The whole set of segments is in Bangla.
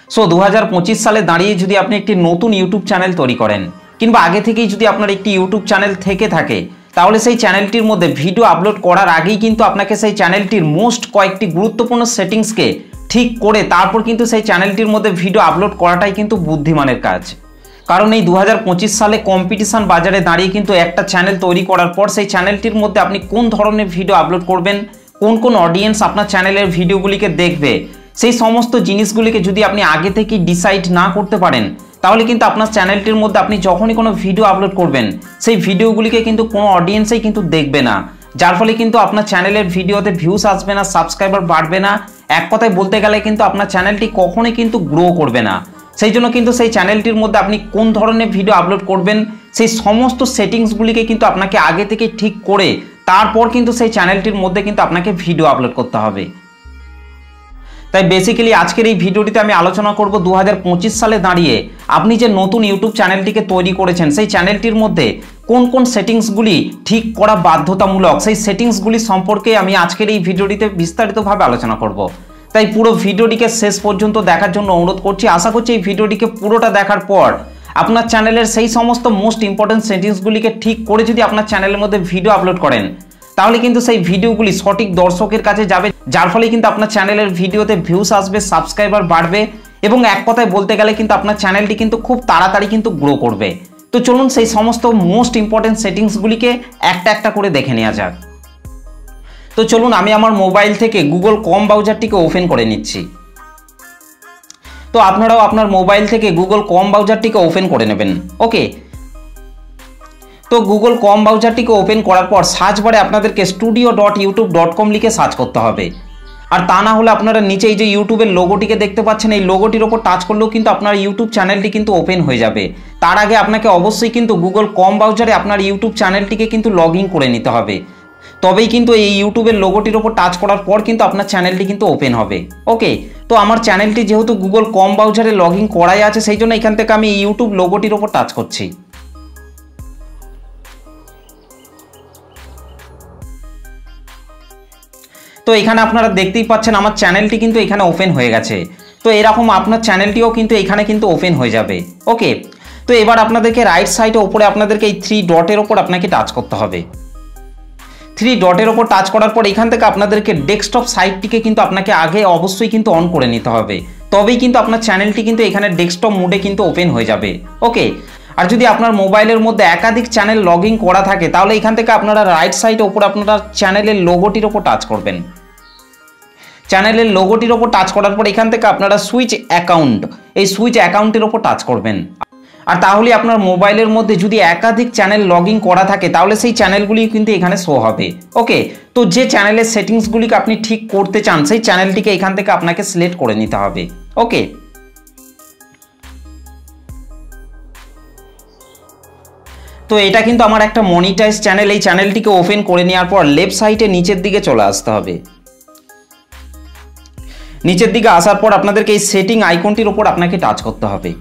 সো 2025 সালে দাঁড়িয়ে যদি আপনি একটি নতুন ইউটিউব চ্যানেল তৈরি করেন কিংবা আগে থেকেই যদি আপনার একটি ইউটিউব চ্যানেল থেকে থাকে, তাহলে সেই চ্যানেলটির মধ্যে ভিডিও আপলোড করার আগেই কিন্তু আপনাকে সেই চ্যানেলটির মোস্ট কয়েকটি গুরুত্বপূর্ণ সেটিংসকে ঠিক করে তারপর কিন্তু সেই চ্যানেলটির মধ্যে ভিডিও আপলোড করাটাই কিন্তু বুদ্ধিমানের কাজ। কারণ এই 2025 সালে কম্পিটিশন বাজারে দাঁড়িয়ে কিন্তু একটা চ্যানেল তৈরি করার পর সেই চ্যানেলটির মধ্যে আপনি কোন ধরনের ভিডিও আপলোড করবেন, কোন কোন অডিয়েন্স আপনার চ্যানেলের ভিডিওগুলিকে দেখবে, সেই সমস্ত জিনিসগুলিকে যদি আপনি আগে থেকেই ডিসাইড না করতে পারেন, তাহলে কিন্তু আপনার চ্যানেলটির মধ্যে আপনি যখনই কোনো ভিডিও আপলোড করবেন সেই ভিডিওগুলিকে কিন্তু কোনো অডিয়েন্সই কিন্তু দেখবে না, যার ফলে কিন্তু আপনার চ্যানেলের ভিডিওতে ভিউজ আসবে না, সাবস্ক্রাইবার বাড়বে না, এক কথায় বলতে গেলে কিন্তু আপনার চ্যানেলটি কখনোই কিন্তু গ্রো করবে না। সেই জন্য কিন্তু সেই চ্যানেলটির মধ্যে আপনি কোন ধরনের ভিডিও আপলোড করবেন সেই সমস্ত সেটিংসগুলিকে কিন্তু আপনাকে আগে থেকে ঠিক করে তারপর কিন্তু সেই চ্যানেলটির মধ্যে কিন্তু আপনাকে ভিডিও আপলোড করতে হবে। তাই বেসিক্যালি আজকের এই ভিডিওটিতে আমি আলোচনা করব 2025 সালে দাঁড়িয়ে আপনি যে নতুন ইউটিউব চ্যানেলটিকে তৈরি করেছেন সেই চ্যানেলটির মধ্যে কোন কোন সেটিংসগুলি ঠিক করা বাধ্যতামূলক, সেই সেটিংসগুলি সম্পর্কে আমি আজকের এই ভিডিওটিতে বিস্তারিতভাবে আলোচনা করব। তাই পুরো ভিডিওটিকে শেষ পর্যন্ত দেখার জন্য অনুরোধ করছি। আশা করছি এই ভিডিওটিকে পুরোটা দেখার পর আপনার চ্যানেলের সেই সমস্ত মোস্ট ইম্পর্টেন্ট সেটিংসগুলিকে ঠিক করে যদি আপনার চ্যানেলের মধ্যে ভিডিও আপলোড করেন, তাহলে কিন্তু সেই ভিডিওগুলি সঠিক দর্শকের কাছে যাবে, যার ফলে কিন্তু আপনার চ্যানেলের ভিডিওতে ভিউস আসবে, সাবস্ক্রাইবার বাড়বে এবং এক কথায় বলতে গেলে কিন্তু আপনার চ্যানেলটি কিন্তু খুব তাড়াতাড়ি কিন্তু গ্রো করবে। তো চলুন সেই সমস্ত মোস্ট ইম্পর্টেন্ট সেটিংসগুলিকে একটা একটা করে দেখে নেওয়া যাক। তো চলুন আমি আমার মোবাইল থেকে গুগল ক্রোম ব্রাউজারটিকে ওপেন করে নিচ্ছি। তো আপনারাও আপনার মোবাইল থেকে গুগল ক্রোম ব্রাউজারটিকে ওপেন করে নেবেন। ওকে, তো গুগল ক্রোম ব্রাউজারটিকে ওপেন করার পর সার্চ বারে আপনাদেরকে studio.youtube.com লিখে সার্চ করতে হবে। আর তা না হলে আপনারা নিচে এই যে ইউটিউবের লোগোটিকে দেখতে পাচ্ছেন, এই লোগোটির ওপর টাচ করলেও কিন্তু আপনার ইউটিউব চ্যানেলটি কিন্তু ওপেন হয়ে যাবে। তার আগে আপনাকে অবশ্যই কিন্তু গুগল ক্রোম ব্রাউজারে আপনার ইউটিউব চ্যানেলটিকে কিন্তু লগ ইন করে নিতে হবে, তবেই কিন্তু এই ইউটিউবের লোগোটির ওপর টাচ করার পর কিন্তু আপনার চ্যানেলটি কিন্তু ওপেন হবে। ওকে, তো আমার চ্যানেলটি যেহেতু গুগল ক্রোম ব্রাউজারে লগ ইন করাই আছে, সেই জন্য এখান থেকে আমি ইউটিউব লোগোটির ওপর টাচ করছি। তো এখানে আপনারা দেখতেই পাচ্ছেন আমার চ্যানেলটি কিন্তু এখানে ওপেন হয়ে গেছে। তো এরকম আপনার চ্যানেলটিও কিন্তু এখানে কিন্তু ওপেন হয়ে যাবে। ওকে, তো এবার আপনাদেরকে রাইট সাইডে ওপরে আপনাদেরকে এই 3 ডটের ওপর আপনাকে টাচ করতে হবে। 3 ডটের ওপর টাচ করার পর এখান থেকে আপনাদেরকে ডেস্কটপ সাইটটিকে কিন্তু আপনাকে আগে অবশ্যই কিন্তু অন করে নিতে হবে, তবেই কিন্তু আপনার চ্যানেলটি কিন্তু এখানে ডেস্কটপ মোডে কিন্তু ওপেন হয়ে যাবে। ওকে, আর যদি আপনার মোবাইলের মধ্যে একাধিক চ্যানেল লগ ইন করা থাকে, তাহলে এখান থেকে আপনারা রাইট সাইডে ওপর আপনারা চ্যানেলের লোগোটির ওপর টাচ করবেন। চ্যানেলের লোগোটির ওপর টাচ করার পর এখান থেকে আপনারা সুইচ অ্যাকাউন্ট, এই সুইচ অ্যাকাউন্টের ওপর টাচ করবেন। আর তাহলে আপনার মোবাইলের মধ্যে যদি একাধিক চ্যানেল লগ ইন করা থাকে, তাহলে সেই চ্যানেলগুলি কিন্তু এখানে শো হবে। ওকে, তো যে চ্যানেলের সেটিংসগুলিকে আপনি ঠিক করতে চান সেই চ্যানেলটিকে এখান থেকে আপনাকে সিলেক্ট করে নিতে হবে। ওকে, তো এটা কিন্তু আমার একটা মনিটাইজ চ্যানেল। এই চ্যানেলটিকে ওপেন করে নেওয়ার পর লেফট সাইডে নিচের দিকে চলে আসতে হবে। নিচের দিকে আসার পর আপনাদেরকে এই সেটিং আইকনটির উপর আপনাকে টাচ করতে হবে।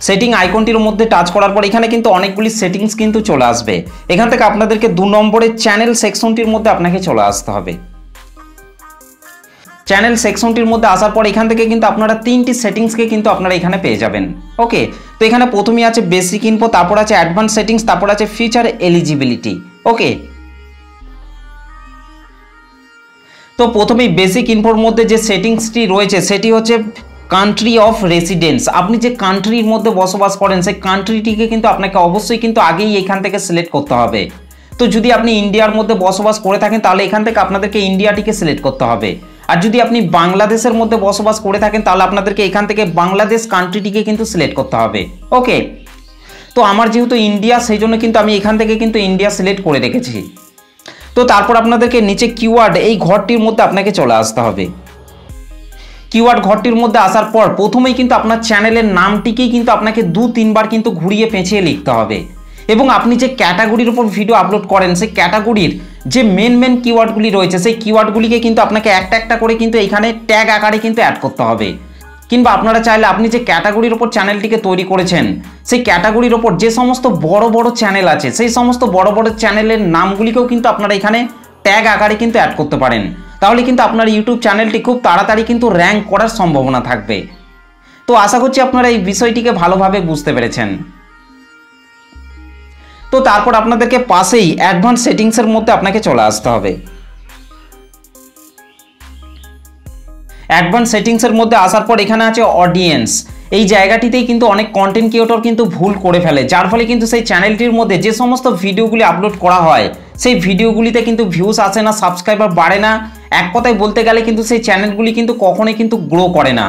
সেটিং আইকনটির মধ্যে টাচ করার পর এখানে কিন্তু অনেকগুলি সেটিংস কিন্তু চলে আসবে। এখান থেকে আপনাদেরকে 2 নম্বরের চ্যানেল সেকশনটির মধ্যে আপনাকে চলে আসতে হবে। চ্যানেল সেকশনটির মধ্যে আসার পর এখান থেকে কিন্তু আপনারা 3টি সেটিংসকে কিন্তু আপনারা এখানে পেয়ে যাবেন। ওকে, তো এখানে প্রথমেই আছে বেসিক ইনফো, তারপর আছে অ্যাডভান্স সেটিংস, তারপর আছে ফিচার এলিজিবিলিটি। ওকে, তো প্রথমেই বেসিক ইনফোর মধ্যে যে সেটিংসটি রয়েছে সেটি হচ্ছে কান্ট্রি অফ রেসিডেন্স। আপনি যে কান্ট্রির মধ্যে বসবাস করেন সেই কান্ট্রিটিকে কিন্তু আপনাকে অবশ্যই কিন্তু আগেই এখান থেকে সিলেক্ট করতে হবে। তো যদি আপনি ইন্ডিয়ার মধ্যে বসবাস করে থাকেন, তাহলে এখান থেকে আপনাদেরকে ইন্ডিয়াটিকে সিলেক্ট করতে হবে। আর যদি আপনি বাংলাদেশের মধ্যে বসবাস করে থাকেন, তাহলে আপনাদেরকে এখান থেকে বাংলাদেশ কান্ট্রিটিকে কিন্তু সিলেক্ট করতে হবে। ওকে, তো আমার যেহেতু ইন্ডিয়া, সেই জন্য কিন্তু আমি এখান থেকে কিন্তু ইন্ডিয়া সিলেক্ট করে রেখেছি। তো তারপর আপনাদেরকে নিচে কিওয়ার্ড, এই ঘরটির মধ্যে আপনাকে চলে আসতে হবে। কিওয়ার্ড ঘরটির মধ্যে আসার পর প্রথমেই কিন্তু আপনার চ্যানেলের নামটিকেই কিন্তু আপনাকে 2-3 বার কিন্তু ঘুরিয়ে পেঁচিয়ে লিখতে হবে এবং আপনি যে ক্যাটাগরির উপর ভিডিও আপলোড করেন সেই ক্যাটাগরির যে মেন কিওয়ার্ডগুলি রয়েছে সেই কিওয়ার্ডগুলিকে কিন্তু আপনাকে একটা একটা করে কিন্তু এখানে ট্যাগ আকারে কিন্তু অ্যাড করতে হবে। কিংবা আপনারা চাইলে আপনি যে ক্যাটাগরির ওপর চ্যানেলটিকে তৈরি করেছেন সেই ক্যাটাগরির ওপর যে সমস্ত বড় বড় চ্যানেল আছে সেই সমস্ত বড় বড় চ্যানেলের নামগুলিকেও কিন্তু আপনারা এখানে ট্যাগ আকারে কিন্তু অ্যাড করতে পারেন। তাহলে কিন্তু আপনার ইউটিউব চ্যানেলটি খুব তাড়াতাড়ি কিন্তু র্যাঙ্ক করার সম্ভাবনা থাকবে। তো আশা করছি আপনারা এই বিষয়টিকে ভালোভাবে বুঝতে পেরেছেন। তো তারপর আপনাদেরকে পাশেই অ্যাডভান্স সেটিংসের মধ্যে আপনাকে চলে আসতে হবে। অ্যাডভান্স সেটিংসের মধ্যে আসার পর এখানে আছে অডিয়েন্স। এই জায়গাটিতেই কিন্তু অনেক কন্টেন্ট ক্রিয়েটর কিন্তু ভুল করে ফেলে, যার ফলে কিন্তু সেই চ্যানেলটির মধ্যে যে সমস্ত ভিডিওগুলি আপলোড করা হয় সেই ভিডিওগুলিতে কিন্তু ভিউজ আসে না, সাবস্ক্রাইবার বাড়ে না, এক কথায় বলতে গেলে কিন্তু সেই চ্যানেলগুলি কিন্তু কখনোই কিন্তু গ্রো করে না।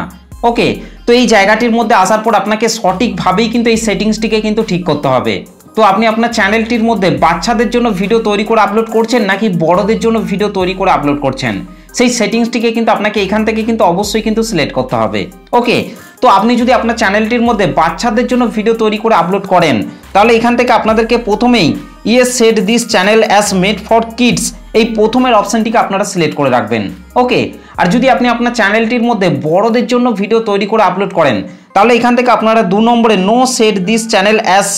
ওকে, তো এই জায়গাটির মধ্যে আসার পর আপনাকে সঠিকভাবেই কিন্তু এই সেটিংসটিকে কিন্তু ঠিক করতে হবে। তো আপনি আপনার চ্যানেলটির মধ্যে বাচ্চাদের জন্য ভিডিও তৈরি করে আপলোড করছেন নাকি বড়দের জন্য ভিডিও তৈরি করে আপলোড করছেন, সেই সেটিংসটিকে কিন্তু আপনাকে এখান থেকে কিন্তু অবশ্যই কিন্তু সিলেক্ট করতে হবে। ওকে, তো আপনি যদি আপনার চ্যানেলটির মধ্যে বাচ্চাদের জন্য ভিডিও তৈরি করে আপলোড করেন তাহলে এখান থেকে আপনাদেরকে প্রথমেই yes set this channel as made for kids এই প্রথমের অপশনটিকে আপনারা সিলেক্ট করে রাখবেন। ওকে, আর যদি আপনি আপনার চ্যানেলটির মধ্যে বড়দের জন্য ভিডিও তৈরি করে আপলোড করেন তাহলে এখান থেকে আপনারা 2 নম্বরে no set this channel as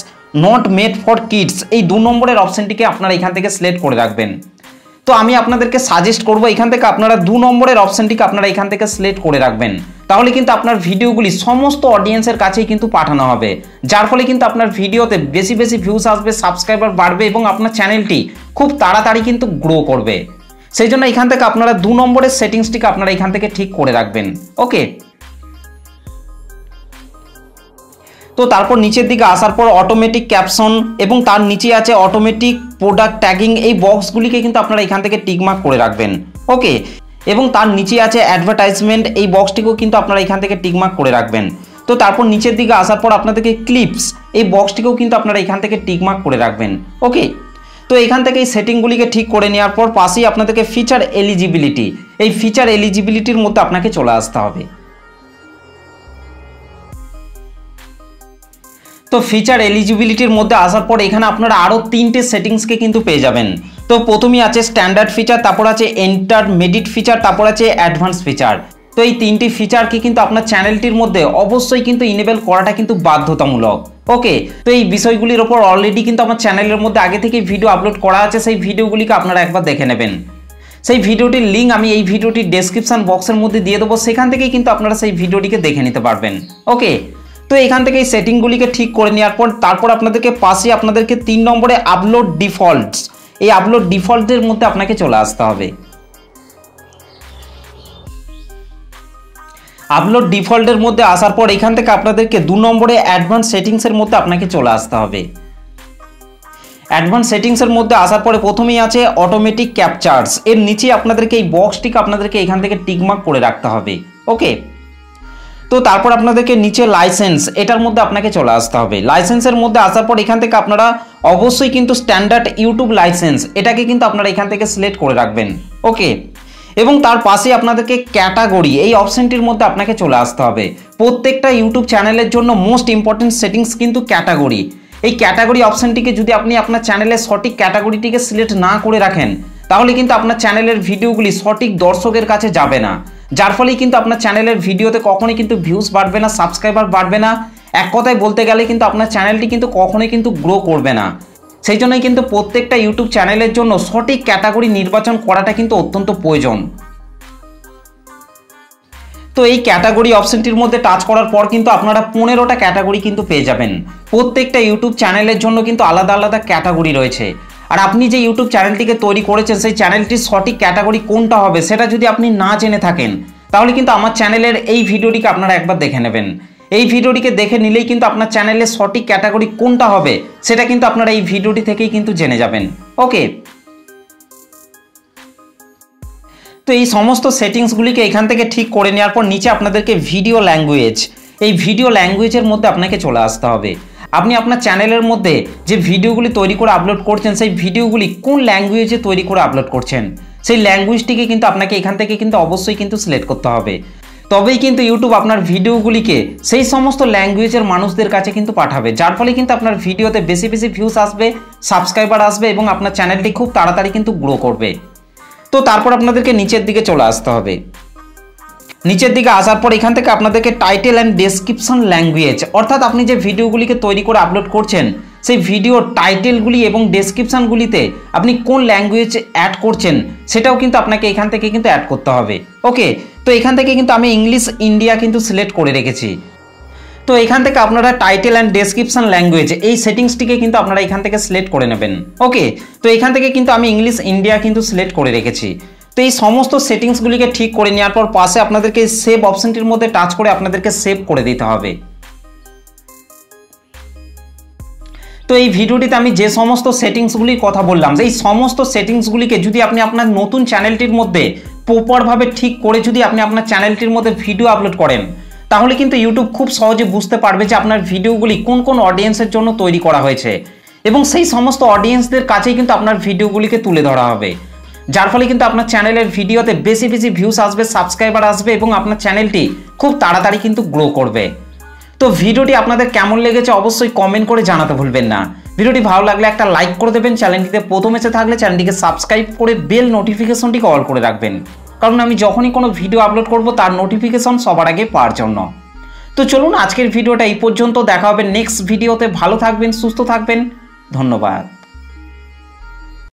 not made for kids এই 2 নম্বরের অপশনটিকে আপনারা এখান থেকে সিলেক্ট করে রাখবেন। তো আমি আপনাদেরকে সাজেস্ট করব এখান থেকে আপনারা 2 নম্বরের অপশনটিকে আপনারা এখান থেকে সিলেক্ট করে রাখবেন, তাহলে কিন্তু আপনার ভিডিওগুলি সমস্ত অডিয়েন্সের কাছেই কিন্তু পাঠানো হবে, যার ফলে কিন্তু আপনার ভিডিওতে বেশি বেশি ভিউজ আসবে, সাবস্ক্রাইবার বাড়বে এবং আপনার চ্যানেলটি খুব তাড়াতাড়ি কিন্তু গ্রো করবে। সেই জন্য এখান থেকে আপনারা 2 নম্বরের সেটিংসটিকে আপনারা এখান থেকে ঠিক করে রাখবেন। ওকে, তো তারপর নিচের দিকে আসার পর অটোমেটিক ক্যাপশন এবং তার নিচে আছে অটোমেটিক প্রোডাক্ট ট্যাগিং এই বক্সগুলিকে কিন্তু আপনারা এখান থেকে টিকমার্ক করে রাখবেন। ওকে, এবং তার নিচে আছে অ্যাডভার্টাইজমেন্ট এই বক্সটিকেও কিন্তু আপনারা এখান থেকে টিকমার্ক করে রাখবেন। তো তারপর নিচের দিকে আসার পর আপনাদেরকে ক্লিপস এই বক্সটিকেও কিন্তু আপনারা এখান থেকে টিকমার্ক করে রাখবেন। ওকে, তো এখান থেকে এই সেটিংগুলিকে ঠিক করে নেওয়ার পর পাশেই আপনাদেরকে ফিচার এলিজিবিলিটি এই ফিচার এলিজিবিলিটির মধ্যে আপনাকে চলে আসতে হবে। তো ফিচার এলিজিবিলিটির মধ্যে আসার পর এখানে আপনারা আরও 3টে সেটিংসকে কিন্তু পেয়ে যাবেন। তো প্রথমেই আছে স্ট্যান্ডার্ড ফিচার, তারপর আছে ইন্টারমিডিয়েট ফিচার, তারপর আছে অ্যাডভান্স ফিচার। তো এই 3টি ফিচারকে কিন্তু আপনার চ্যানেলটির মধ্যে অবশ্যই কিন্তু ইনেবল করাটা কিন্তু বাধ্যতামূলক। ওকে, তো এই বিষয়গুলির ওপর অলরেডি কিন্তু আমার চ্যানেলের মধ্যে আগে থেকে ভিডিও আপলোড করা আছে, সেই ভিডিওগুলিকে আপনারা একবার দেখে নেবেন। সেই ভিডিওটির লিঙ্ক আমি এই ভিডিওটির ডেসক্রিপশন বক্সের মধ্যে দিয়ে দেবো, সেখান থেকেই কিন্তু আপনারা সেই ভিডিওটিকে দেখে নিতে পারবেন। ওকে, তো এখান থেকে এই সেটিংগুলিকে ঠিক করে নেওয়ার পর তারপর আপনাদেরকে পাশে আপনাদেরকে 3 নম্বরে আপলোড ডিফল্টস এই আপলোড ডিফল্টের মধ্যে আপনাকে চলে আসতে হবে। আপলোড ডিফল্টের মধ্যে আসার পর এখান থেকে আপনাদেরকে 2 নম্বরে অ্যাডভান্স সেটিংসের মধ্যে আপনাকে চলে আসতে হবে। অ্যাডভান্স সেটিংসের মধ্যে আসার পরে প্রথমেই আছে অটোমেটিক ক্যাপচার্স, এর নিচে আপনাদেরকে এই বক্সটিকে আপনাদেরকে এখান থেকে টিকমার্ক করে রাখতে হবে। ওকে, তো তারপর আপনাদেরকে নিচে লাইসেন্স এটার মধ্যে আপনাকে চলে আসতে হবে। লাইসেন্সের মধ্যে আসার পর এখান থেকে আপনারা অবশ্যই কিন্তু স্ট্যান্ডার্ড ইউটিউব লাইসেন্স এটাকে কিন্তু আপনারা এখান থেকে সিলেক্ট করে রাখবেন। ওকে, এবং তার পাশে আপনাদেরকে ক্যাটাগরি এই অপশনটির মধ্যে আপনাকে চলে আসতে হবে। প্রত্যেকটা ইউটিউব চ্যানেলের জন্য মোস্ট ইম্পর্টেন্ট সেটিংস কিন্তু ক্যাটাগরি। এই ক্যাটাগরি অপশনটিকে যদি আপনি আপনার চ্যানেলের সঠিক ক্যাটাগরিটিকে সিলেক্ট না করে রাখেন তাহলে কিন্তু আপনার চ্যানেলের ভিডিওগুলি সঠিক দর্শকের কাছে যাবে না, যার ফলেই কিন্তু আপনার চ্যানেলের ভিডিওতে কখনোই কিন্তু ভিউজ বাড়বে না, সাবস্ক্রাইবার বাড়বে না, এক কথায় বলতে গেলে কিন্তু আপনার চ্যানেলটি কিন্তু কখনোই কিন্তু গ্রো করবে না। সেই জন্যই কিন্তু প্রত্যেকটা ইউটিউব চ্যানেলের জন্য সঠিক ক্যাটাগরি নির্বাচন করাটা কিন্তু অত্যন্ত প্রয়োজন। তো এই ক্যাটাগরি অপশনটির মধ্যে টাচ করার পর কিন্তু আপনারা 15টা ক্যাটাগরি কিন্তু পেয়ে যাবেন। প্রত্যেকটা ইউটিউব চ্যানেলের জন্য কিন্তু আলাদা আলাদা ক্যাটাগরি রয়েছে, আর আপনি যে ইউটিউব চ্যানেলটিকে তৈরি করেছেন সেই চ্যানেলটির সঠিক ক্যাটাগরি কোনটা হবে সেটা যদি আপনি না জেনে থাকেন তাহলে কিন্তু আমার চ্যানেলের এই ভিডিওটিকে আপনারা একবার দেখে নেবেন। এই ভিডিওটিকে দেখে নিলেই কিন্তু আপনার চ্যানেলের সঠিক ক্যাটাগরি কোনটা হবে সেটা কিন্তু আপনারা এই ভিডিওটি থেকেই কিন্তু জেনে যাবেন। ওকে, তো এই সমস্ত সেটিংসগুলিকে এখান থেকে ঠিক করে নেওয়ার পর নিচে আপনাদেরকে ভিডিও ল্যাঙ্গুয়েজ এই ভিডিও ল্যাঙ্গুয়েজের মধ্যে আপনাকে চলে আসতে হবে। আপনি আপনার চ্যানেলের মধ্যে যে ভিডিওগুলি তৈরি করে আপলোড করছেন সেই ভিডিওগুলি কোন ল্যাঙ্গুয়েজে তৈরি করে আপলোড করছেন সেই ল্যাঙ্গুয়েজটিকে কিন্তু আপনাকে এখান থেকে কিন্তু অবশ্যই কিন্তু সিলেক্ট করতে হবে, তবেই কিন্তু ইউটিউব আপনার ভিডিওগুলিকে সেই সমস্ত ল্যাঙ্গুয়েজের মানুষদের কাছে কিন্তু পাঠাবে, যার ফলে কিন্তু আপনার ভিডিওতে বেশি বেশি ভিউজ আসবে, সাবস্ক্রাইবার আসবে এবং আপনার চ্যানেলটি খুব তাড়াতাড়ি কিন্তু গ্রো করবে। তো তারপর আপনাদেরকে নিচের দিকে চলে আসতে হবে। নিচের দিকে আসার পর এখান থেকে আপনাদেরকে টাইটেল অ্যান্ড ডেসক্রিপশন ল্যাঙ্গুয়েজ অর্থাৎ আপনি যে ভিডিওগুলিকে তৈরি করে আপলোড করছেন সেই ভিডিওর টাইটেলগুলি এবং ডেসক্রিপশানগুলিতে আপনি কোন ল্যাঙ্গুয়েজ অ্যাড করছেন সেটাও কিন্তু আপনাকে এখান থেকে কিন্তু অ্যাড করতে হবে। ওকে, তো এখান থেকে কিন্তু আমি ইংলিশ ইন্ডিয়া কিন্তু সিলেক্ট করে রেখেছি। তো এখান থেকে আপনারা টাইটেল অ্যান্ড ডেসক্রিপশন ল্যাঙ্গুয়েজ এই সেটিংসটিকে কিন্তু আপনারা এখান থেকে সিলেক্ট করে নেবেন। ওকে, তো এখান থেকে কিন্তু আমি ইংলিশ ইন্ডিয়া কিন্তু সিলেক্ট করে রেখেছি। তো এই সমস্ত সেটিংসগুলিকে ঠিক করে নেওয়ার পর পাশে আপনাদেরকে সেভ অপশনটির মধ্যে টাচ করে আপনাদেরকে সেভ করে দিতে হবে। তো এই ভিডিওটিতে আমি যে সমস্ত সেটিংসগুলির কথা বললাম, এই সমস্ত সেটিংসগুলিকে যদি আপনি আপনার নতুন চ্যানেলটির মধ্যে প্রপারভাবে ঠিক করে যদি আপনি আপনার চ্যানেলটির মধ্যে ভিডিও আপলোড করেন, তাহলে কিন্তু ইউটিউব খুব সহজে বুঝতে পারবে যে আপনার ভিডিওগুলি কোন কোন অডিয়েন্সের জন্য তৈরি করা হয়েছে এবং সেই সমস্ত অডিয়েন্সদের কাছেই কিন্তু আপনার ভিডিওগুলিকে তুলে ধরা হবে, যার ফলে কিন্তু আপনার চ্যানেলের ভিডিওতে বেশি বেশি ভিউস আসবে, সাবস্ক্রাইবার আসবে এবং আপনার চ্যানেলটি খুব তাড়াতাড়ি কিন্তু গ্রো করবে। তো ভিডিওটি আপনাদের কেমন লেগেছে অবশ্যই কমেন্ট করে জানাতে ভুলবেন না। ভিডিওটি ভালো লাগলে একটা লাইক করে দেবেন, চ্যানেলটিতে প্রথম এসে থাকলে চ্যানেলটিকে সাবস্ক্রাইব করে বেল নোটিফিকেশনটিকে অল করে রাখবেন, কারণ আমি যখনই কোনো ভিডিও আপলোড করব তার নোটিফিকেশন সবার আগে পাওয়ার জন্য। তো চলুন আজকের ভিডিওটা এই পর্যন্ত, দেখা হবে নেক্সট ভিডিওতে। ভালো থাকবেন, সুস্থ থাকবেন, ধন্যবাদ।